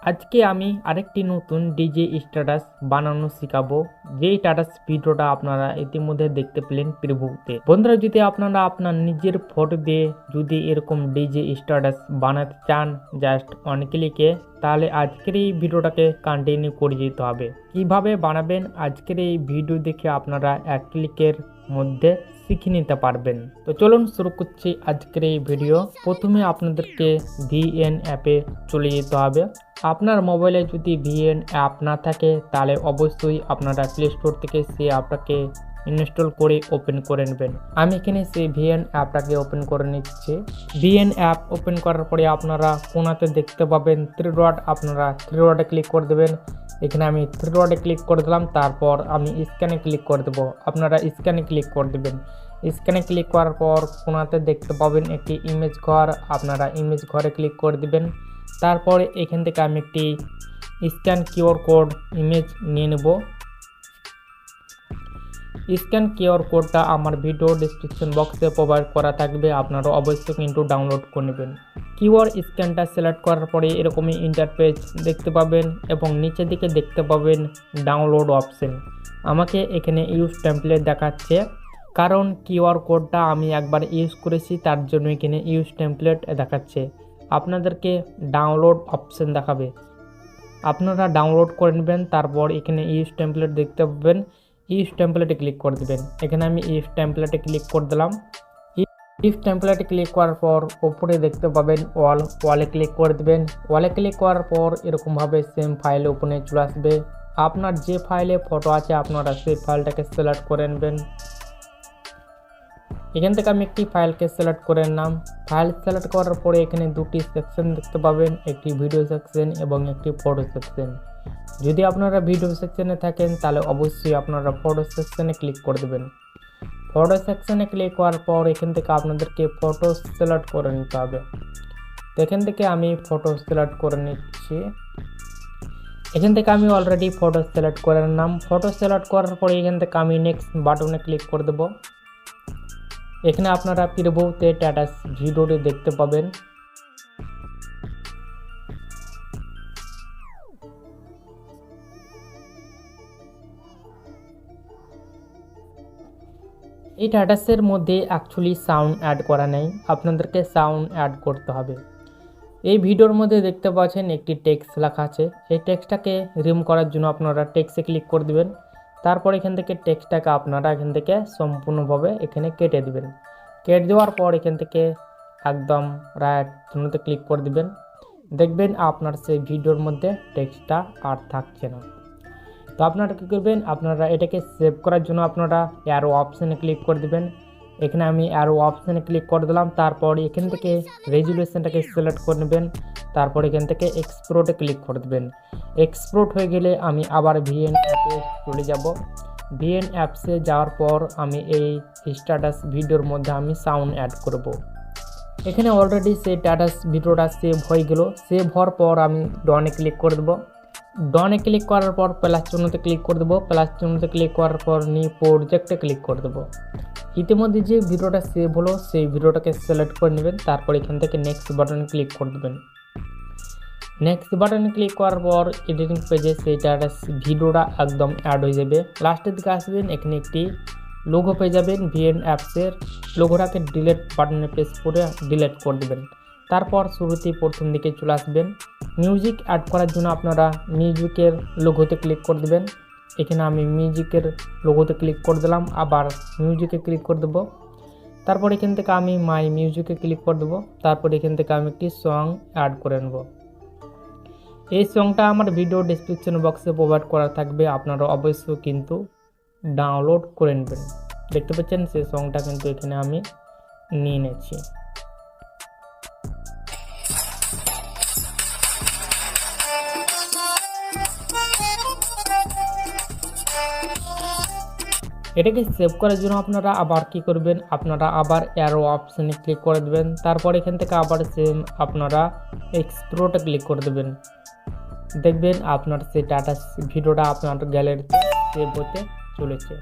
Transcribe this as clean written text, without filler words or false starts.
আজকে আমি আরেকটি নতুন ডিজে স্ট্যাটাস বানানো শেখাবো, যেই স্ট্যাটাস ভিডিওটা আপনারা ইতিমধ্যে দেখতে পেলেন প্রিভিউতে। বন্ধুরা, যদি আপনারা আপনার নিজের ফটো দিয়ে যদি এরকম ডিজে স্ট্যাটাস বানাতে চান জাস্ট অন ক্লিকে, তাহলে আজকের এই ভিডিওটাকে কন্টিনিউ করে যেতে হবে। কিভাবে বানাবেন আজকের এই ভিডিও দেখে আপনারা এক ক্লিকের মধ্যে শিখে নিতে পারবেন। তো চলুন শুরু করছি আজকের এই ভিডিও। প্রথমে আপনাদেরকে ভিএন অ্যাপে চলে যেতে হবে। আপনার মোবাইলে যদি ভিএন অ্যাপ না থাকে তাহলে অবশ্যই আপনারা প্লে স্টোর থেকে সেই অ্যাপটাকে ইনস্টল করে ওপেন করে নেবেন। আমি এখানে সেই ভিএন অ্যাপটাকে ওপেন করে নিচ্ছি। ভিএন অ্যাপ ওপেন করার পরে আপনারা কোনাতে দেখতে পাবেন থ্রি ডট, আপনারা থ্রি ডটে ক্লিক করে দেবেন। এখানে আমি থ্রি ডটে ক্লিক করে দিলাম, তারপর আমি স্ক্যানে ক্লিক করে দেবো। আপনারা স্ক্যানে ক্লিক করে দেবেন। স্ক্যানে ক্লিক করার পর কোনাতে দেখতে পাবেন একটি ইমেজ ঘর, আপনারা ইমেজ ঘরে ক্লিক করে দিবেন। তারপরে এখান থেকে আমি একটি স্ক্যান কিউআর কোড ইমেজ নিয়ে নেব। স্ক্যান কিউআর কোডটা আমার ভিডিও ডিসক্রিপশন বক্সে প্রোভাইড করা থাকবে, আপনারা অবশ্যই কিন্তু ডাউনলোড করে নেবেন। কিউআর স্ক্যানটা সিলেক্ট করার পরে এরকমই ইন্টারফেস দেখতে পাবেন এবং নিচের দিকে দেখতে পাবেন ডাউনলোড অপশন। আমাকে এখানে ইউজ টেমপ্লেট দেখাচ্ছে, কারণ কিউআর কোডটা আমি একবার ইউজ করেছি, তার জন্য এখানে ইউজ টেমপ্লেট দেখাচ্ছে। আপনাদেরকে ডাউনলোড অপশন দেখাবে, আপনারা ডাউনলোড করে নেবেন। তারপর এখানে ইউজ টেমপ্লেট দেখতে পাবেন, ইউজ টেমপ্লেটে ক্লিক করে দেবেন। এখানে আমি ইউজ টেমপ্লেটে ক্লিক করে দিলাম। ইউজ টেমপ্লেটে ক্লিক করার পর উপরে দেখতে পাবেন ওয়ালে ক্লিক করে দেবেন। ওয়ালে ক্লিক করার পর এরকমভাবে সেম ফাইল ওপেনে চলে আসবে। আপনার যে ফাইলে ফটো আছে আপনারা সেই ফাইলটাকে সিলেক্ট করে নেবেন। এখান থেকে আমি একটি ফাইলকে সিলেক্ট করে নিলাম। ফাইল সিলেক্ট করার পরে এখানে দুটি সেকশন দেখতে পাবেন, একটি ভিডিও সেকশন এবং একটি ফটো সেকশন। যদি আপনারা ভিডিও সেকশনে থাকেন তাহলে অবশ্যই আপনারা ফটো সেকশনে ক্লিক করে দেবেন। ফটো সেকশনে ক্লিক করার পর এখান থেকে আপনাদেরকে ফটো সিলেক্ট করে নিতে হবে। তো এখান থেকে আমি ফটো সিলেক্ট করে নিচ্ছি। এখান থেকে আমি অলরেডি ফটো সিলেক্ট করে নিলাম। ফটো সিলেক্ট করার পরে এখান থেকে আমি নেক্সট বাটনে ক্লিক করে দেবো। এখানে আপনারা প্রিভিউতে স্ট্যাটাস ভিডিওটি দেখতে পাবেন। এই স্ট্যাটাসের মধ্যে অ্যাকচুয়ালি সাউন্ড অ্যাড করা নেই, আপনাদেরকে সাউন্ড অ্যাড করতে হবে। এই ভিডিওর মধ্যে দেখতে পাচ্ছেন একটি টেক্সট লেখা আছে, এই টেক্সটটাকে রিমুভ করার জন্য আপনারা টেক্সটে ক্লিক করে দেবেন। তারপর এখান থেকে টেক্সটটাকে আপনারা এখান থেকে সম্পূর্ণভাবে এখানে কেটে দেবেন। কেটে দেওয়ার পর এখান থেকে একদম রাইট চিহ্নতে ক্লিক করে দিবেন। দেখবেন আপনার সেই ভিডিওর মধ্যে টেক্সটটা আর থাকছে না। তো আপনারা কী করবেন, আপনারা এটাকে সেভ করার জন্য আপনারা অ্যারো অপশানে ক্লিক করে দেবেন। এখানে আমি অ্যারো অপশানে ক্লিক করে দিলাম। তারপর এখান থেকে রেজুলেশনটাকে সিলেক্ট করে নেবেন। তারপর এখান থেকে এক্সপোর্টে ক্লিক করে দেবেন। এক্সপোর্ট হয়ে গেলে আমি আবার ভিএন অ্যাপে চলে যাব। ভিএন অ্যাপসে যাওয়ার পর আমি এই স্ট্যাটাস ভিডিওর মধ্যে আমি সাউন্ড অ্যাড করব। এখানে অলরেডি সেই স্ট্যাটাস ভিডিওটা সেভ হয়ে গেল। সেভ হওয়ার পর আমি ডনে ক্লিক করে দেবো। ডনে ক্লিক করার পর প্লাস চিহ্নতে ক্লিক করে দেবো। প্লাস চিহ্নতে ক্লিক করার পর নিউ প্রজেক্টে ক্লিক করে দেবো। ইতিমধ্যে যে ভিডিওটা সেভ হলো সেই ভিডিওটাকে সিলেক্ট করে নেবেন। তারপর এখান থেকে নেক্সট বাটনে ক্লিক করে দেবেন। নেক্সট বাটনে ক্লিক করার পর এডিটিং পেজে সেই স্ট্যাটাস ভিডিওটা একদম অ্যাড হয়ে যাবে। লাস্টের দিকে আসবেন, এখানে একটি লোগো পেয়ে যাবেন। ভিএন অ্যাপসের লোগোটাকে ডিলিট বাটনে প্রেস করে ডিলিট করে দেবেন। তারপর শুরুতেই প্রথম দিকে চলে আসবেন। মিউজিক অ্যাড করার জন্য আপনারা মিউজিকের লোগোতে ক্লিক করে দেবেন। এখানে আমি মিউজিকের লোগোতে ক্লিক করে দিলাম, আবার মিউজিকে ক্লিক করে দেবো। তারপর এখান থেকে আমি মাই মিউজিকে ক্লিক করে দেবো। তারপর এখান থেকে আমি একটি সং অ্যাড করে নেব। এই সংটা আমার ভিডিও ডেসক্রিপশন বক্সে প্রোভাইড করা থাকবে, আপনারা অবশ্যই কিন্তু ডাউনলোড করে নেবেন। দেখতে পাচ্ছেন সেই সংটা কিন্তু এখানে আমি নিয়ে নিয়েছি। এটাকে সেভ করার জন্য আপনারা আবার কি করবেন, আপনারা আবার অ্যারো অপশানে ক্লিক করে দেবেন। তারপর এখান থেকে আবার সেম আপনারা এক্সপোর্টে ক্লিক করে দেবেন। দেখবেন আপনার সেই স্ট্যাটাস ভিডিওটা আপনার গ্যালারিতে সেভ হতে চলেছে।